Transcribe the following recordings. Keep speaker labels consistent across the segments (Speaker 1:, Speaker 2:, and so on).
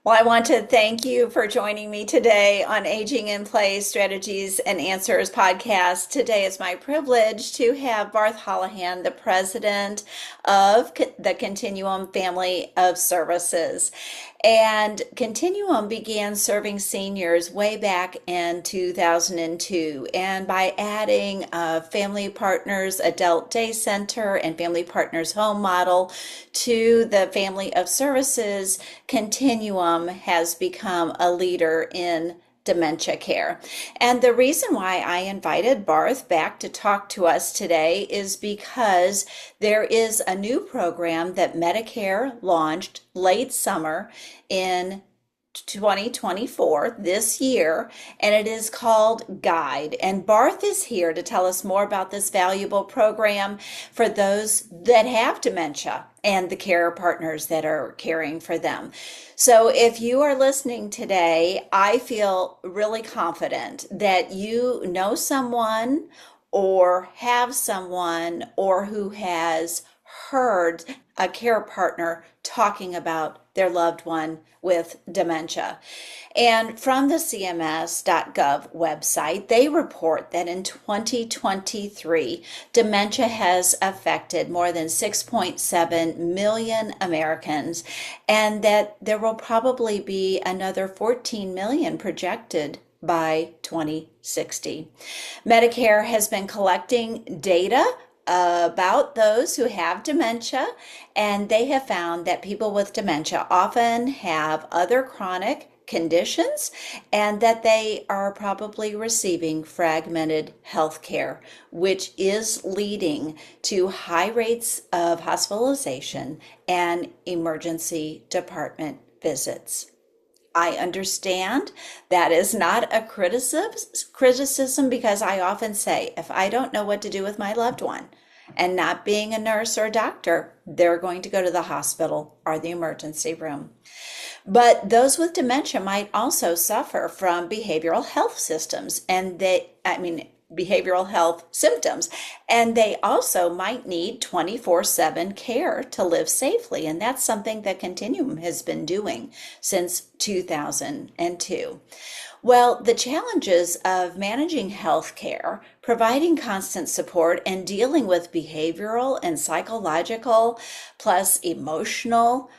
Speaker 1: Well, I want to thank you for joining me today on Aging in Place Strategies and Answers podcast. Today is my privilege to have Barth Holohan, the president of the Continuum Family of Services. And Continuum began serving seniors way back in 2002. And by adding a Family Partners Adult Day Center and Family Partners Home model to the Family of Services, Continuum has become a leader in dementia care. And the reason why I invited Barth back to talk to us today is because there is a new program that Medicare launched late summer in 2024 this year, and it is called Guide. And Barth is here to tell us more about this valuable program for those that have dementia and the care partners that are caring for them. So if you are listening today, I feel really confident that you know someone or have someone or who has heard a care partner talking about their loved one with dementia. And from the CMS.gov website, they report that in 2023, dementia has affected more than 6.7 million Americans, and that there will probably be another 14 million projected by 2060. Medicare has been collecting data about those who have dementia, and they have found that people with dementia often have other chronic conditions and that they are probably receiving fragmented health care, which is leading to high rates of hospitalization and emergency department visits. I understand that is not a criticism because I often say if I don't know what to do with my loved one, and not being a nurse or a doctor, they're going to go to the hospital or the emergency room. But those with dementia might also suffer from behavioral health systems, behavioral health symptoms, and they also might need 24/7 care to live safely, and that's something that Continuum has been doing since 2002. Well, the challenges of managing health care, providing constant support, and dealing with behavioral and psychological plus emotional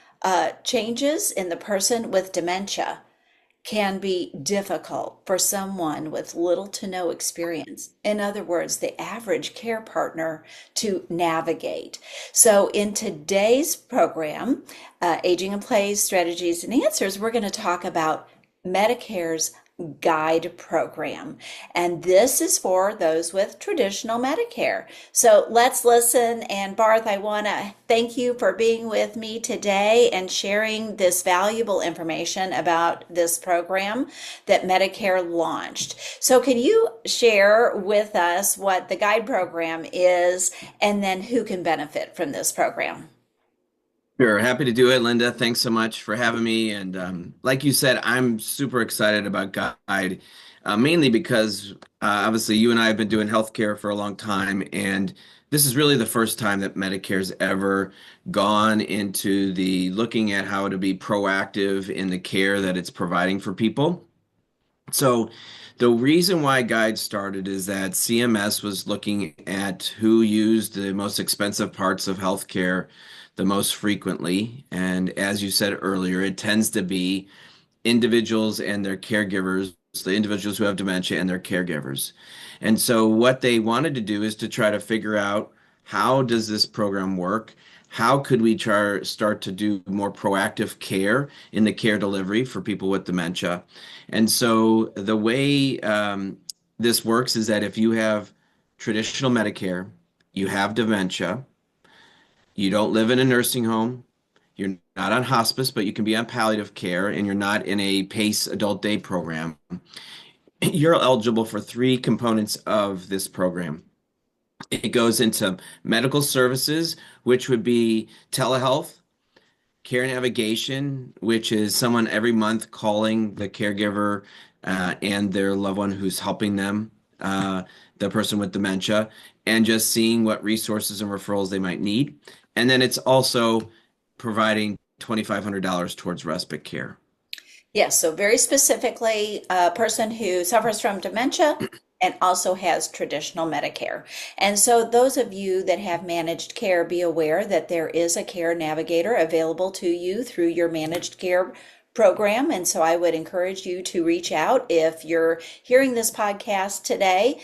Speaker 1: changes in the person with dementia can be difficult for someone with little to no experience. In other words, the average care partner to navigate. So, in today's program, Aging in Place Strategies and Answers, we're going to talk about Medicare's Guide program. And this is for those with traditional Medicare. So let's listen. And Barth, I want to thank you for being with me today and sharing this valuable information about this program that Medicare launched. So can you share with us what the Guide program is and then who can benefit from this program?
Speaker 2: Sure, happy to do it, Linda. Thanks so much for having me. And like you said, I'm super excited about Guide, mainly because obviously you and I have been doing healthcare for a long time, and this is really the first time that Medicare's ever gone into the looking at how to be proactive in the care that it's providing for people. So the reason why Guide started is that CMS was looking at who used the most expensive parts of healthcare the most frequently. And as you said earlier, it tends to be individuals and their caregivers, the individuals who have dementia and their caregivers. And so what they wanted to do is to try to figure out how does this program work? How could we start to do more proactive care in the care delivery for people with dementia? And so the way this works is that if you have traditional Medicare, you have dementia, you don't live in a nursing home, you're not on hospice, but you can be on palliative care, and you're not in a PACE adult day program, you're eligible for three components of this program. It goes into medical services, which would be telehealth, care navigation, which is someone every month calling the caregiver and their loved one who's helping them, the person with dementia, and just seeing what resources and referrals they might need. And then it's also providing $2,500 towards respite care.
Speaker 1: Yes, so very specifically, a person who suffers from dementia and also has traditional Medicare. And so, those of you that have managed care, be aware that there is a care navigator available to you through your managed care program. And so, I would encourage you to reach out if you're hearing this podcast today.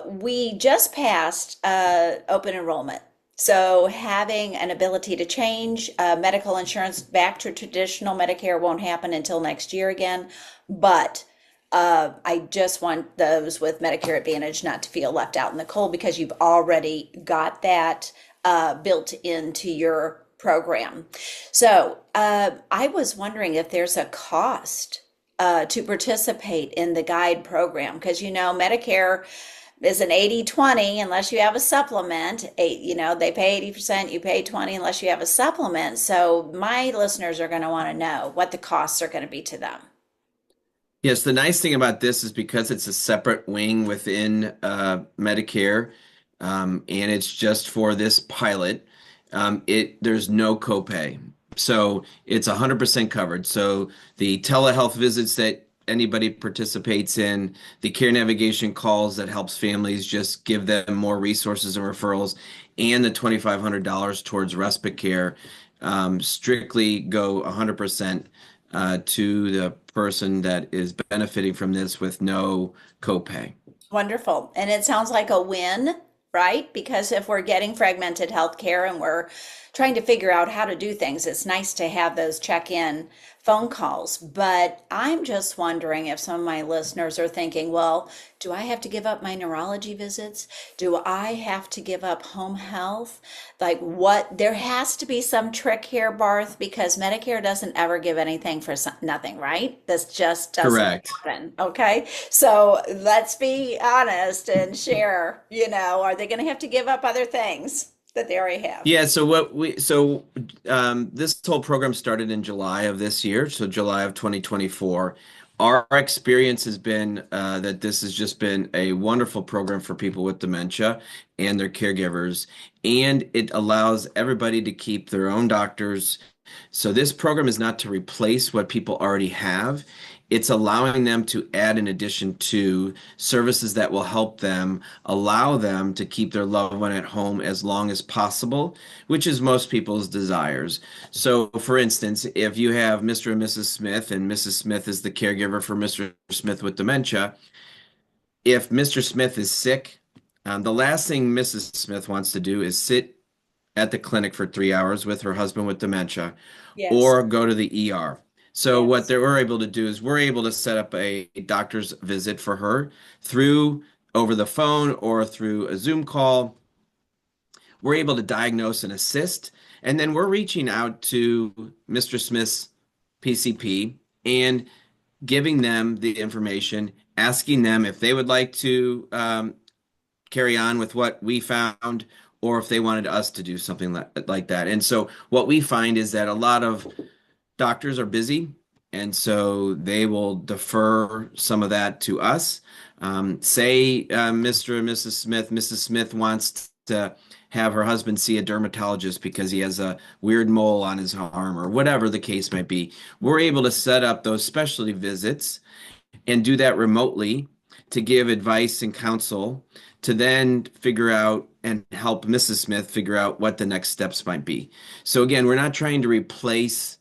Speaker 1: We just passed open enrollment. So, having an ability to change medical insurance back to traditional Medicare won't happen until next year again. But I just want those with Medicare Advantage not to feel left out in the cold because you've already got that built into your program. So, I was wondering if there's a cost to participate in the guide program because Medicare is an 80/20 unless you have a supplement. They pay 80%, you pay 20 unless you have a supplement. So my listeners are going to want to know what the costs are going to be to them.
Speaker 2: Yes, the nice thing about this is because it's a separate wing within Medicare, and it's just for this pilot. There's no copay, so it's 100% covered. So the telehealth visits that anybody participates in, the care navigation calls that helps families just give them more resources and referrals, and the $2,500 towards respite care, strictly go 100% to the person that is benefiting from this with no copay.
Speaker 1: Wonderful. And it sounds like a win, right? Because if we're getting fragmented healthcare and we're trying to figure out how to do things, it's nice to have those check-in phone calls. But I'm just wondering if some of my listeners are thinking, well, do I have to give up my neurology visits? Do I have to give up home health? Like what? There has to be some trick here, Barth, because Medicare doesn't ever give anything for nothing, right? This just doesn't
Speaker 2: Correct.
Speaker 1: happen. Okay. So let's be honest and share, are they going to have to give up other things that they already have?
Speaker 2: Yeah, this whole program started in July of this year, so July of 2024. Our experience has been that this has just been a wonderful program for people with dementia and their caregivers, and it allows everybody to keep their own doctors. So this program is not to replace what people already have. It's allowing them to add in addition to services that will help them, allow them to keep their loved one at home as long as possible, which is most people's desires. So, for instance, if you have Mr. and Mrs. Smith, and Mrs. Smith is the caregiver for Mr. Smith with dementia, if Mr. Smith is sick, the last thing Mrs. Smith wants to do is sit at the clinic for 3 hours with her husband with dementia
Speaker 1: Yes.
Speaker 2: or go to the ER. So what
Speaker 1: Yes.
Speaker 2: we're able to do is we're able to set up a doctor's visit for her through over the phone or through a Zoom call. We're able to diagnose and assist, and then we're reaching out to Mr. Smith's PCP and giving them the information, asking them if they would like to carry on with what we found or if they wanted us to do something like that. And so what we find is that a lot of doctors are busy, and so they will defer some of that to us. Say Mr. and Mrs. Smith wants to have her husband see a dermatologist because he has a weird mole on his arm or whatever the case might be. We're able to set up those specialty visits and do that remotely to give advice and counsel to then figure out and help Mrs. Smith figure out what the next steps might be. So again, we're not trying to replace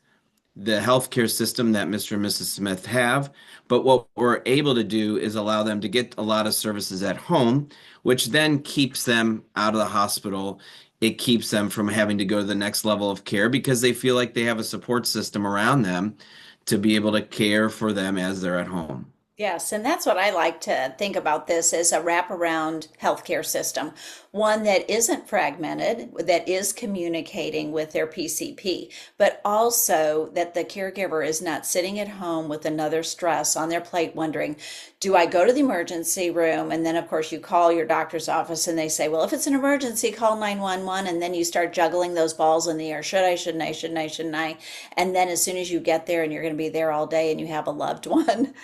Speaker 2: the healthcare system that Mr. and Mrs. Smith have, but what we're able to do is allow them to get a lot of services at home, which then keeps them out of the hospital. It keeps them from having to go to the next level of care because they feel like they have a support system around them to be able to care for them as they're at home.
Speaker 1: Yes, and that's what I like to think about this as a wraparound healthcare system, one that isn't fragmented, that is communicating with their PCP, but also that the caregiver is not sitting at home with another stress on their plate wondering, do I go to the emergency room? And then, of course, you call your doctor's office and they say, well, if it's an emergency, call 911. And then you start juggling those balls in the air. Should I, shouldn't I, shouldn't I, shouldn't I? And then as soon as you get there and you're going to be there all day and you have a loved one,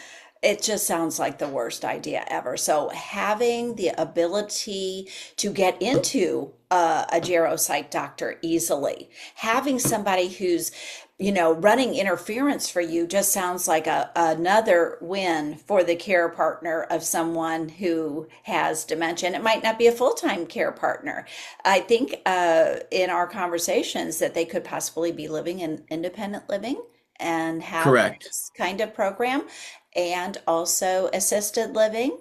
Speaker 1: it just sounds like the worst idea ever. So having the ability to get into a geropsych doctor easily. Having somebody who's, running interference for you just sounds like another win for the care partner of someone who has dementia. And it might not be a full-time care partner. I think in our conversations that they could possibly be living in independent living and have
Speaker 2: Correct.
Speaker 1: this kind of program, and also assisted living.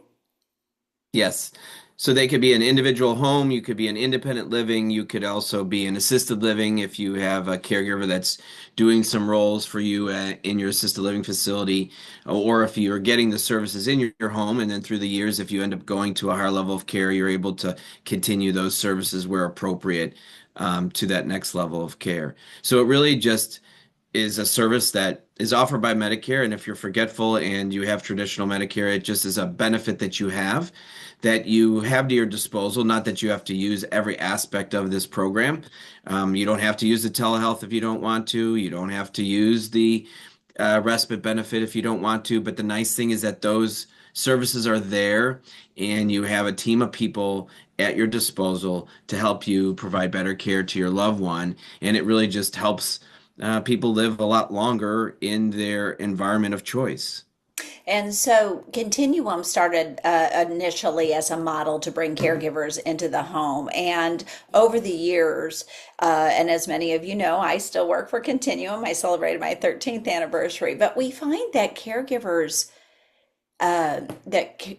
Speaker 2: Yes. So they could be an individual home, you could be an independent living, you could also be an assisted living if you have a caregiver that's doing some roles for you in your assisted living facility, or if you're getting the services in your home, and then through the years, if you end up going to a higher level of care, you're able to continue those services where appropriate to that next level of care. So it really just is a service that is offered by Medicare. And if you're forgetful and you have traditional Medicare, it just is a benefit that you have to your disposal. Not that you have to use every aspect of this program. You don't have to use the telehealth if you don't want to. You don't have to use the respite benefit if you don't want to. But the nice thing is that those services are there and you have a team of people at your disposal to help you provide better care to your loved one. And it really just helps people live a lot longer in their environment of choice.
Speaker 1: And so Continuum started initially as a model to bring caregivers into the home. And over the years, and as many of you know, I still work for Continuum. I celebrated my 13th anniversary. But we find that caregivers,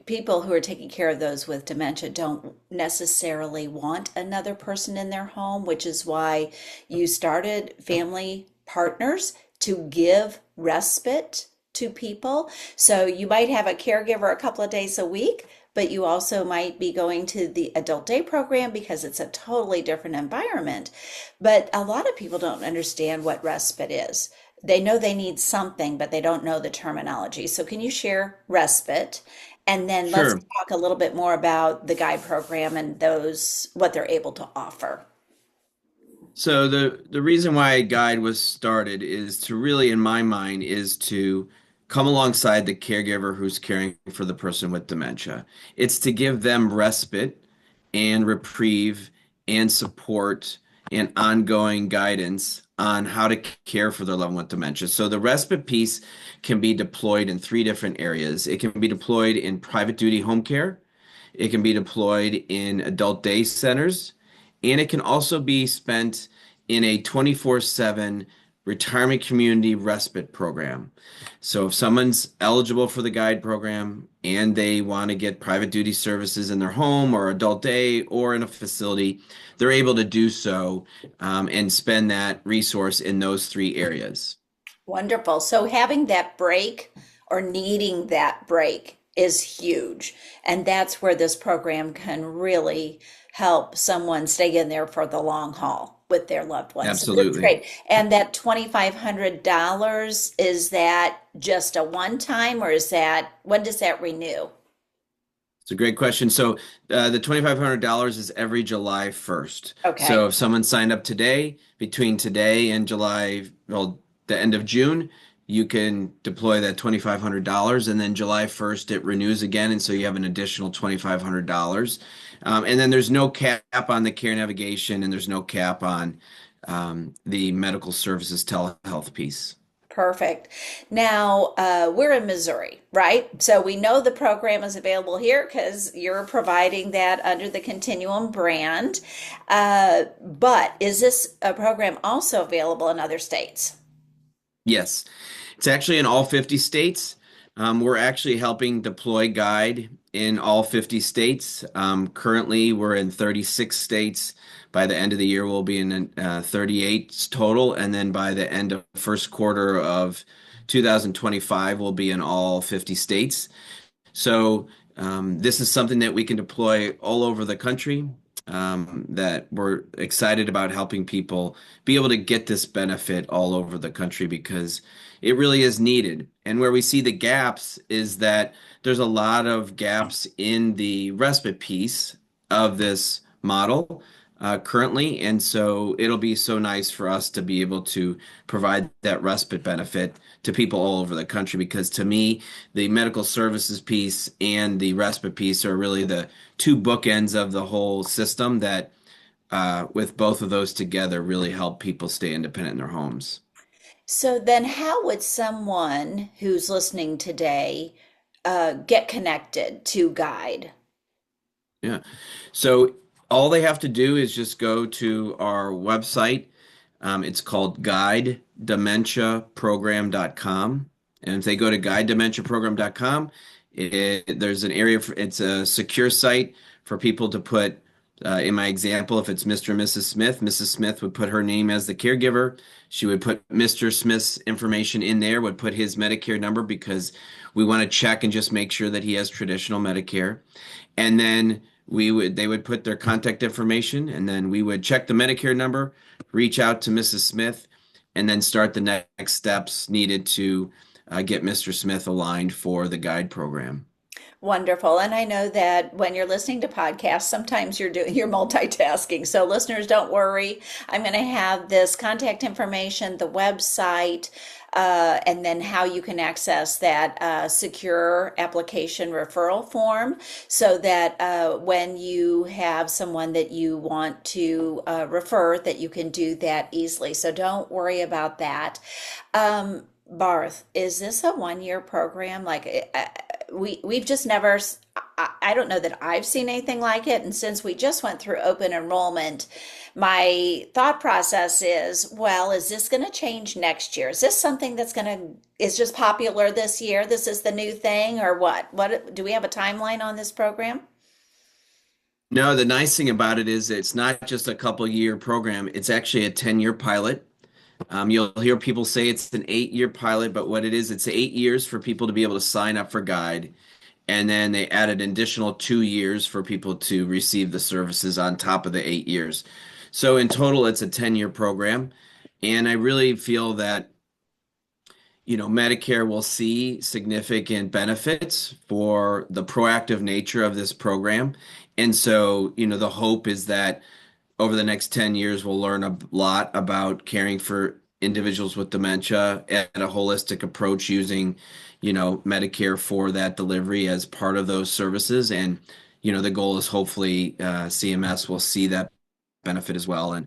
Speaker 1: people who are taking care of those with dementia don't necessarily want another person in their home, which is why you started Family Partners to give respite to people. So you might have a caregiver a couple of days a week, but you also might be going to the adult day program because it's a totally different environment. But a lot of people don't understand what respite is. They know they need something, but they don't know the terminology. So can you share respite? And then let's
Speaker 2: Sure.
Speaker 1: talk a little bit more about the guide program and those, what they're able to offer.
Speaker 2: So the reason why a guide was started is to really, in my mind, is to come alongside the caregiver who's caring for the person with dementia. It's to give them respite and reprieve and support and ongoing guidance on how to care for their loved one with dementia. So the respite piece can be deployed in three different areas. It can be deployed in private duty home care. It can be deployed in adult day centers, and it can also be spent in a 24/7 retirement community respite program. So if someone's eligible for the guide program and they want to get private duty services in their home or adult day or in a facility, they're able to do so and spend that resource in those three areas.
Speaker 1: Wonderful. So having that break or needing that break is huge. And that's where this program can really help someone stay in there for the long haul with their loved ones. So that's
Speaker 2: Absolutely.
Speaker 1: great. And that $2,500, is that just a one time, or is that, when does that renew?
Speaker 2: It's a great question. So the $2,500 is every July 1st. So
Speaker 1: Okay.
Speaker 2: if someone signed up today, between today and the end of June, you can deploy that $2,500, and then July 1st it renews again, and so you have an additional $2,500. And then there's no cap on the care navigation, and there's no cap on the medical services telehealth piece.
Speaker 1: Perfect. Now, we're in Missouri, right? So we know the program is available here because you're providing that under the Continuum brand. But is this a program also available in other states?
Speaker 2: Yes, it's actually in all 50 states. We're actually helping deploy Guide in all 50 states. Currently, we're in 36 states. By the end of the year, we'll be in 38 total. And then by the end of first quarter of 2025, we'll be in all 50 states. So this is something that we can deploy all over the country, that we're excited about helping people be able to get this benefit all over the country because it really is needed. And where we see the gaps is that there's a lot of gaps in the respite piece of this model currently. And so it'll be so nice for us to be able to provide that respite benefit to people all over the country because to me, the medical services piece and the respite piece are really the two bookends of the whole system that with both of those together, really help people stay independent in their homes.
Speaker 1: So then, how would someone who's listening today get connected to Guide?
Speaker 2: Yeah. So all they have to do is just go to our website. It's called guidedementiaprogram.com. And if they go to guidedementiaprogram.com, there's an area for, it's a secure site for people to put, in my example, if it's Mr. and Mrs. Smith, Mrs. Smith would put her name as the caregiver. She would put Mr. Smith's information in there, would put his Medicare number because we want to check and just make sure that he has traditional Medicare. And then they would put their contact information, and then we would check the Medicare number, reach out to Mrs. Smith, and then start the next steps needed to get Mr. Smith aligned for the guide program.
Speaker 1: Wonderful. And I know that when you're listening to podcasts, sometimes you're multitasking. So listeners, don't worry. I'm going to have this contact information, the website, and then how you can access that secure application referral form so that when you have someone that you want to refer, that you can do that easily. So don't worry about that. Barth, is this a 1 year program? Like we've just never, I don't know that I've seen anything like it. And since we just went through open enrollment, my thought process is, well, is this going to change next year? Is this something that's going to, is just popular this year? This is the new thing or what? What do we have a timeline on this program?
Speaker 2: No, the nice thing about it is it's not just a couple year program, it's actually a 10-year pilot. You'll hear people say it's an 8-year pilot, but what it is, it's 8 years for people to be able to sign up for Guide. And then they added an additional 2 years for people to receive the services on top of the 8 years. So in total, it's a 10-year program. And I really feel that, Medicare will see significant benefits for the proactive nature of this program. And so, the hope is that over the next 10 years, we'll learn a lot about caring for individuals with dementia and a holistic approach using, Medicare for that delivery as part of those services. And, the goal is hopefully CMS will see that benefit as well and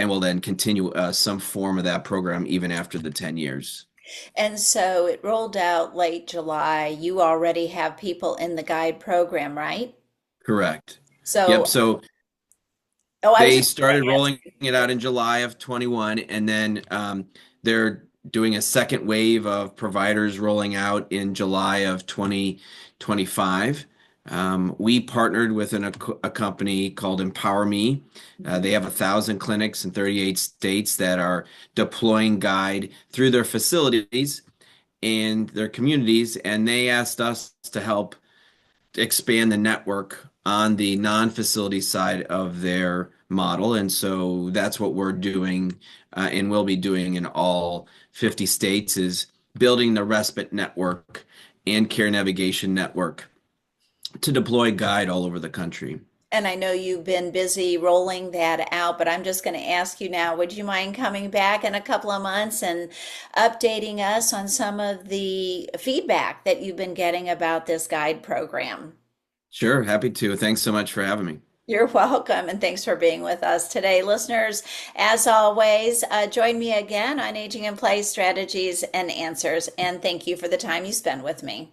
Speaker 2: will then continue some form of that program even after the 10 years.
Speaker 1: And so it rolled out late July. You already have people in the guide program, right?
Speaker 2: Correct. Yep.
Speaker 1: So,
Speaker 2: So
Speaker 1: oh, I was
Speaker 2: they
Speaker 1: just going
Speaker 2: started
Speaker 1: to ask
Speaker 2: rolling it out in July of 21, and then they're doing a second wave of providers rolling out in July of 2025. We partnered with a company called Empower Me. They have 1,000 clinics in 38 states that are deploying Guide through their facilities and their communities, and they asked us to help expand the network on the non-facility side of their model. And so that's what we're doing and will be doing in all 50 states is building the respite network and care navigation network to deploy Guide all over the country.
Speaker 1: And I know you've been busy rolling that out, but I'm just going to ask you now, would you mind coming back in a couple of months and updating us on some of the feedback that you've been getting about this guide program?
Speaker 2: Sure, happy to. Thanks so much for having me.
Speaker 1: You're welcome, and thanks for being with us today. Listeners, as always, join me again on Aging in Place Strategies and Answers, and thank you for the time you spend with me.